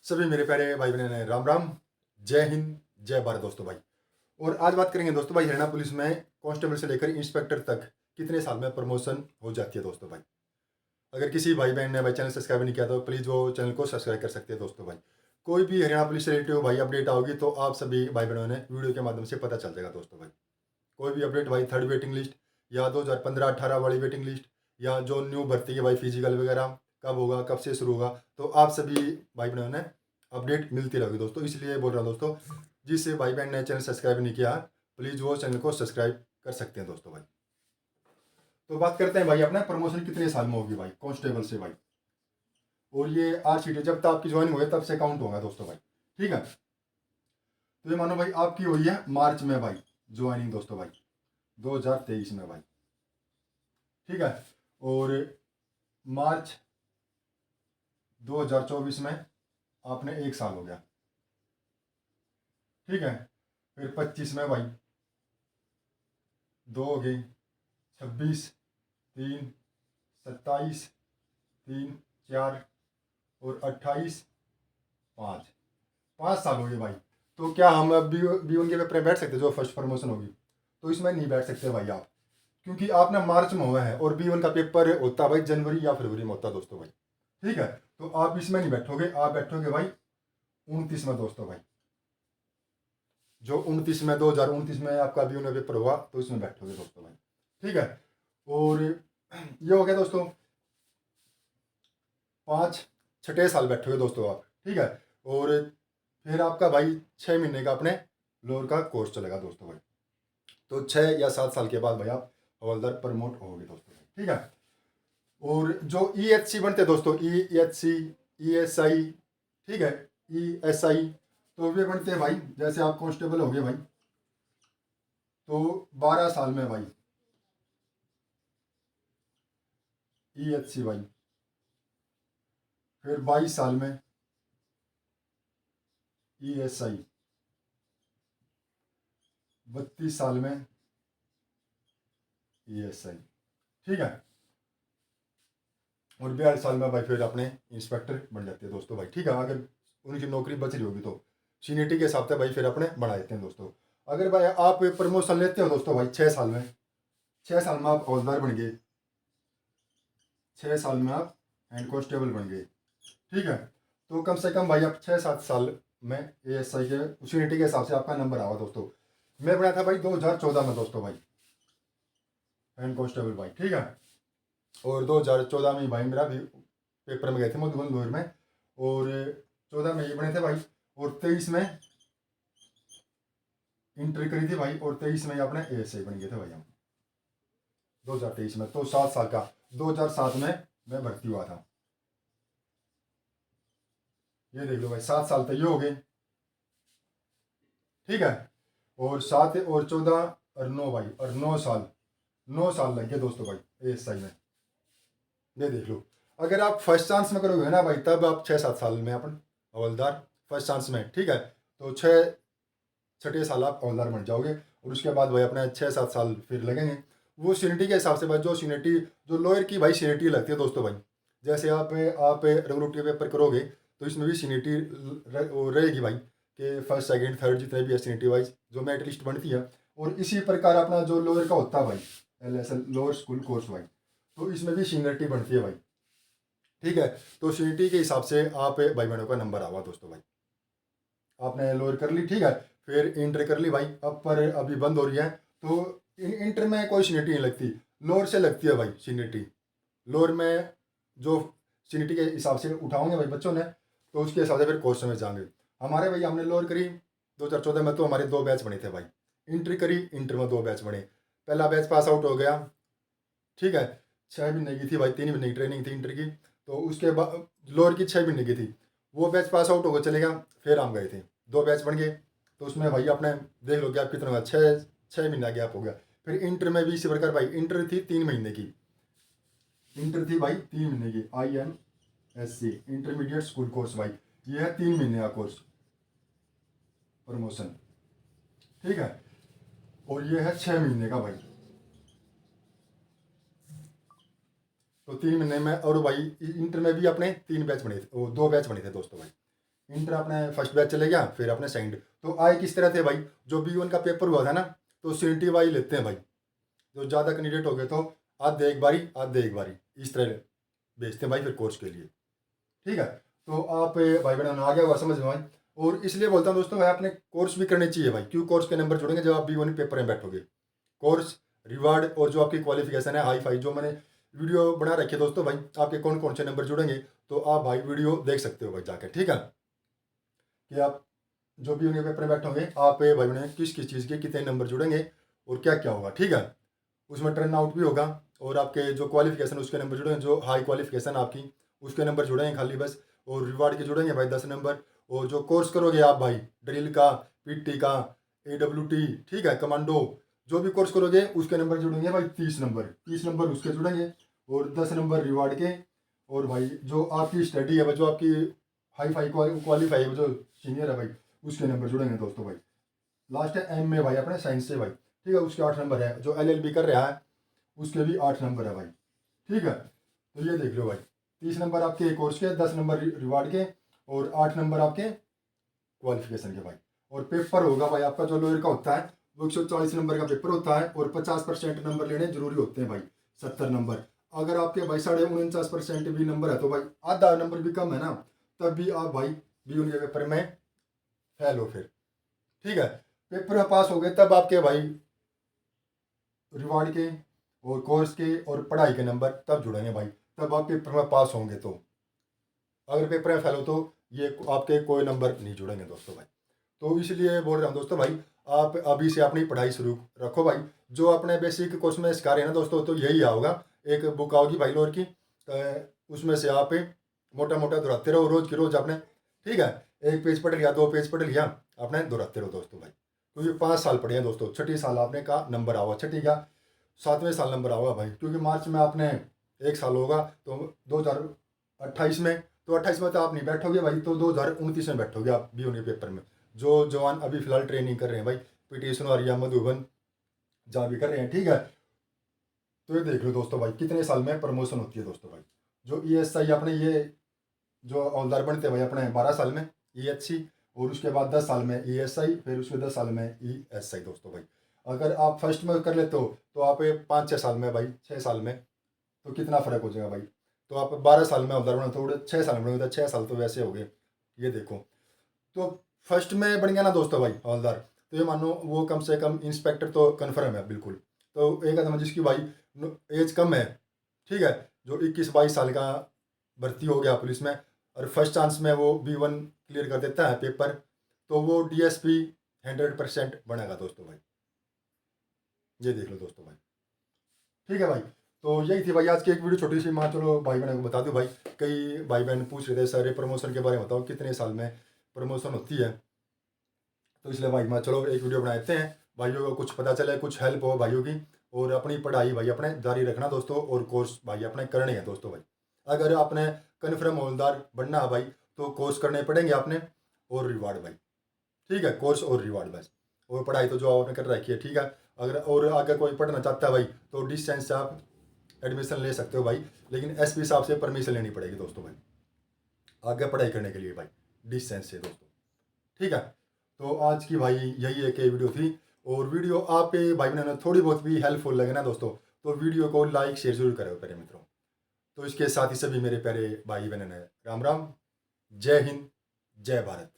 सभी मेरे प्यारे भाई बहन हैं, राम राम। जय हिंद, जय भारत दोस्तों भाई। और आज बात करेंगे दोस्तों भाई, हरियाणा पुलिस में कांस्टेबल से लेकर इंस्पेक्टर तक कितने साल में प्रमोशन हो जाती है दोस्तों भाई। अगर किसी भाई बहन ने भाई चैनल सब्सक्राइब नहीं किया तो प्लीज़ वो चैनल को सब्सक्राइब कर सकते हैं दोस्तों भाई। कोई भी हरियाणा पुलिस से रिलेटेड भाई अपडेट आओगी तो आप सभी भाई बहनों ने वीडियो के माध्यम से पता चल जाएगा दोस्तों भाई। कोई भी अपडेट भाई, थर्ड वेटिंग लिस्ट या 2015-18 वाली वेटिंग लिस्ट या जो न्यू भर्ती है भाई फिजिकल वगैरह कब होगा, कब से शुरू होगा, तो आप सभी भाई बहनों ने अपडेट मिलती रहेगी दोस्तों। इसलिए बोल रहा हूँ दोस्तों, जिससे भाई बहन ने चैनल सब्सक्राइब नहीं किया प्लीज़ वो चैनल को सब्सक्राइब कर सकते हैं दोस्तों भाई। तो बात करते हैं भाई अपना प्रमोशन कितने साल में होगी भाई कांस्टेबल से भाई। और ये आर सी टी जब तक आपकी ज्वाइनिंग हुई तब से काउंट होगा दोस्तों भाई। ठीक है, तो ये मानो भाई आपकी हुई है मार्च में भाई ज्वाइनिंग दोस्तों भाई, 2023 में भाई। ठीक है, और मार्च 2024 में आपने 1 साल हो गया। ठीक है, फिर 25 में भाई 2 हो गई, 26, 3, 27, 3, 4 और 28, 5, 5 साल हो गए भाई। तो क्या हम अब B1 के पेपर में बैठ सकते जो फर्स्ट प्रमोशन होगी? तो इसमें नहीं बैठ सकते भाई आप, क्योंकि आपने मार्च में हुआ है और B1 का पेपर होता भाई जनवरी या फरवरी में होता दोस्तों भाई। ठीक है, तो आप इसमें नहीं बैठोगे, आप बैठोगे भाई 29 में दोस्तों भाई। जो 29 में 2029 में आपका B1 का पेपर हुआ तो इसमें बैठोगे दोस्तों भाई। ठीक है, और ये हो गया दोस्तों 5 छठे साल बैठोगे दोस्तों आप। ठीक है, और फिर आपका भाई 6 महीने का अपने लोअर का कोर्स चलेगा दोस्तों भाई। तो 6 या 7 साल के बाद भाई आप हवलदार प्रमोट होगे दोस्तों भाई। ठीक है, और जो EHC बनते हैं दोस्तों, EHC, ESI, ठीक है, ESI, तो वे बनते हैं भाई जैसे आप कांस्टेबल हो गए भाई तो 12 साल में भाई EHC भाई, फिर 22 साल में ESI, 32 साल में ESI। ठीक है, और 42 साल में भाई फिर अपने इंस्पेक्टर बन जाते हैं दोस्तों भाई। ठीक है, अगर उनकी नौकरी बच रही होगी तो सीनियरिटी के हिसाब से भाई फिर अपने बढ़ा देते हैं दोस्तों। अगर भाई आप प्रमोशन लेते हो दोस्तों भाई 6 साल में, 6 साल में आप हौलदार बन गए, 6 साल में आप हेड कांस्टेबल बन गए। ठीक है, तो कम से कम भाई आप 6-7 साल में ASI के सीनियरिटी के हिसाब से आपका नंबर आवा दोस्तों। मैं बनाया था भाई 2014 में दोस्तों भाई हेड कांस्टेबल भाई। ठीक है, और 2014 में भाई मेरा भी पेपर में गए थे मधुबन लोअर में, और 14 में ये बने थे भाई, और 23 में इंटर करी थी भाई, और 23 में अपने ASI बन गए थे भाई हम 2023 में। तो 7 साल का 2007 में मैं भर्ती हुआ था। ये देख लो भाई 7 साल तो ये हो गए। ठीक है, और 7 और 14 और 9 भाई, और 9 साल, 9 साल लग गए दोस्तों भाई ASI में। ये देख लो, अगर आप फर्स्ट चांस में करोगे ना भाई तब आप 6-7 साल में अपन हवलदार फर्स्ट चांस में। ठीक है, तो 6 छठे साल आप हवलदार बन जाओगे, और उसके बाद भाई अपने 6-7 साल फिर लगेंगे। वो सीनियरिटी के हिसाब से भाई, जो सीनियरिटी जो लोअर की भाई सीनियरिटी लगती है दोस्तों भाई, जैसे आप रेगुलर पेपर करोगे तो इसमें भी सीनियरिटी वो रहेगी भाई कि फर्स्ट सेकंड थर्ड जितने भी है सीनियरिटी वाइज जो मेरिट लिस्ट बनती है। और इसी प्रकार अपना जो लोअर का होता है भाई LSL लोअर स्कूल कोर्स भाई, तो इसमें भी सीनियरिटी बनती है भाई। ठीक है, तो सीनियरिटी के हिसाब से आप भाई बहनों का नंबर आवा दोस्तों भाई। आपने लोअर कर ली, ठीक है, फिर इंटर कर ली भाई, अपर अभी बंद हो रही है, तो इंटर में कोई सीनियरिटी नहीं लगती, लोअर से लगती है भाई सीनियरिटी। लोअर में जो सीनियरिटी के हिसाब से उठाओगे भाई बच्चों ने, तो उसके हिसाब से फिर कोर्स में जाएंगे। हमारे भाई हमने लोअर करी 2014 में, तो हमारे 2 बैच बने थे भाई। इंटर करी, इंटर में 2 बैच बने, पहला बैच पास आउट हो गया। ठीक है, 6 महीने की थी भाई, 3 महीने की ट्रेनिंग थी इंटर की, तो उसके बाद लोअर की 6 महीने की थी, वो बैच पास आउट होकर चलेगा। फिर हम गए थे, 2 बैच बन गए, तो उसमें भाई अपने देख लो गैप कितना हुआ, 6 महीना गैप हो गया। फिर इंटर में भी इसी प्रकार भाई, इंटर थी 3 महीने की, इंटर थी भाई 3 महीने की, IMSC इंटरमीडिएट स्कूल कोर्स भाई, ये है 3 महीने का कोर्स प्रमोशन। ठीक है, और ये है 6 महीने का भाई, तो 3 महीने में। और भाई इंटर में भी अपने 3 बैच बने थे, वो 2 बैच बने थे दोस्तों भाई। इंटर अपने फर्स्ट बैच चले गया, फिर अपने सेकंड। तो आए किस तरह थे भाई, जो B1 का पेपर हुआ था ना, तो CNT वाई लेते हैं भाई, जो ज़्यादा कैंडिडेट हो गए तो आधे एक बारी आधे एक बारी, इस तरह भेजते हैं भाई फिर कोर्स के लिए। ठीक है, तो आप भाई बहन आ गया हुआ समझ में भाई। और इसलिए बोलता हूँ दोस्तों भाई, आपने कोर्स भी करने चाहिए भाई, क्यों कोर्स के नंबर जुड़ेंगे जब आप B1 पेपर में बैठोगे। कोर्स, रिवार्ड और जो आपकी क्वालिफिकेशन है हाई फाई, जो मैंने वीडियो बना रखी है दोस्तों भाई, आपके कौन कौन से नंबर जुड़ेंगे, तो आप भाई वीडियो देख सकते हो भाई जाकर। ठीक है, कि आप जो भी उनके पेपर में बैठोगे, आप भाई बहन किस किस चीज़ के कितने नंबर जुड़ेंगे और क्या क्या होगा। ठीक है, उसमें टर्न आउट भी होगा, और आपके जो क्वालिफिकेशन उसके नंबर जुड़ेंगे, जो हाई क्वालिफिकेशन आपकी उसके नंबर जुड़ेंगे खाली बस। और रिवार्ड के जुड़ेंगे भाई 10 नंबर। और जो कोर्स करोगे आप भाई, ड्रिल का, PT का, AWT, ठीक है, कमांडो, जो भी कोर्स करोगे उसके नंबर जुड़ेंगे भाई 30 नंबर, 30 नंबर उसके जुड़ेंगे, और 10 नंबर रिवार्ड के। और भाई जो आपकी स्टडी है, जो आपकी हाई फाई क्वालिफाई है, जो सीनियर है भाई, उसके नंबर जुड़ेंगे दोस्तों भाई। लास्ट है M में भाई अपने साइंस से भाई, ठीक है, उसके 8 नंबर है। जो LLB कर रहा है उसके भी 8 नंबर है भाई। ठीक है, तो ये देख लो भाई, 30 नंबर आपके कोर्स के, 10 नंबर रिवार्ड के, और 8 नंबर आपके क्वालिफिकेशन के भाई। और पेपर होगा भाई आपका जो लॉयर का होता है, वो 140 नंबर का पेपर होता है, और 50% नंबर लेने जरूरी होते हैं भाई, 70 नंबर। अगर आपके भाई 49.5% भी नंबर है, तो भाई आधा नंबर भी कम है ना, तब भी आप भाई B1 के पेपर में फेल हो फिर। ठीक है, पेपर में पास हो गए तब आपके भाई रिवार्ड के और कोर्स के और पढ़ाई के नंबर तब जुड़ेंगे भाई, तब आप पेपर में पास होंगे। तो अगर पेपर में फेल हो तो ये आपके कोई नंबर नहीं जुड़ेंगे दोस्तों भाई। तो इसलिए बोल रहा हूँ दोस्तों भाई, आप अभी से अपनी पढ़ाई शुरू रखो भाई। जो अपने बेसिक कोर्स में सिखा रहे हैं ना दोस्तों, तो यही आओगा। एक बुक आओगी भाई लोर की, उसमें से आप मोटा मोटा दोहराते रहो रोज की रोज आपने। ठीक है, एक पेज पढ़ लिया, 2 पेज पढ़ लिया, आपने दोहराते रहो दोस्तों भाई। क्योंकि 5 साल पढ़े हैं दोस्तों, छठी साल आपने का नंबर आओगा, छठी का 7वें साल नंबर आओगा भाई, क्योंकि मार्च में आपने 1 साल होगा, तो 2028 में, तो 28 में तो आप नहीं बैठोगे भाई, तो 2029 में बैठोगे आप B1 के पेपर में। जो जवान अभी फिलहाल ट्रेनिंग कर रहे हैं भाई, PT सुनवारिया, मधुबन, जहाँ भी कर रहे हैं। ठीक है, तो ये देख लो दोस्तों भाई, कितने साल में प्रमोशन होती है दोस्तों भाई। जो ESI अपने ये जो हवलदार बनते हैं भाई अपने 12 साल में EHC, और उसके बाद 10 साल में ESI, फिर उसके 10 साल में ESI दोस्तों भाई। अगर आप फर्स्ट में कर लेते हो तो आप 5-6 साल में भाई, 6 साल में, तो कितना फ़र्क हो जाएगा भाई। तो आप 12 साल में हवलदार बना, तो 6 साल में बनेंगे, तो 6 साल तो वैसे हो गए। ये देखो, तो फर्स्ट में बन गया ना दोस्तों भाई हवलदार, तो ये मानो वो कम से कम इंस्पेक्टर तो कन्फर्म है बिल्कुल। तो एक आदमी जिसकी भाई एज कम है, ठीक है, जो 21-22 साल का भर्ती हो गया पुलिस में, और फर्स्ट चांस में वो B1 क्लियर कर देता है पेपर, तो वो DSP 100% बनेगा दोस्तों भाई। ये देख लो दोस्तों भाई। ठीक है भाई, तो यही थी भाई आज की एक वीडियो छोटी सी, माँ चलो भाई बहन को बता दूँ भाई। कई भाई बहन पूछ रहे थे सारे प्रमोशन के बारे में, बताओ कितने साल में प्रमोशन होती है, तो इसलिए भाई मैं चलो एक वीडियो बना देते हैं, भाइयों को कुछ पता चले, कुछ हेल्प हो भाइयों की। और अपनी पढ़ाई भाई अपने जारी रखना दोस्तों, और कोर्स भाई अपने करने हैं दोस्तों भाई। अगर आपने कन्फर्म हवलदार बनना है भाई, तो कोर्स करने पड़ेंगे आपने, और रिवार्ड भाई। ठीक है, कोर्स और रिवार्ड बस। और पढ़ाई तो जो आपने कर रखी है, ठीक है। अगर और आगे कोई पढ़ना चाहता है भाई, तो डिस्टेंस से आप एडमिशन ले सकते हो भाई, लेकिन SP साहब से परमिशन लेनी पड़ेगी दोस्तों भाई, आगे पढ़ाई करने के लिए भाई, डिस्टेंस से दोस्तों। ठीक है, तो आज की भाई यही एक वीडियो थी। और वीडियो आप भाई बहनों थोड़ी बहुत भी हेल्पफुल लगे ना दोस्तों, तो वीडियो को लाइक शेयर जरूर करो प्यारे मित्रों। तो इसके साथ ही सभी मेरे प्यारे भाई बहन हैं, राम राम, जय हिंद, जय भारत।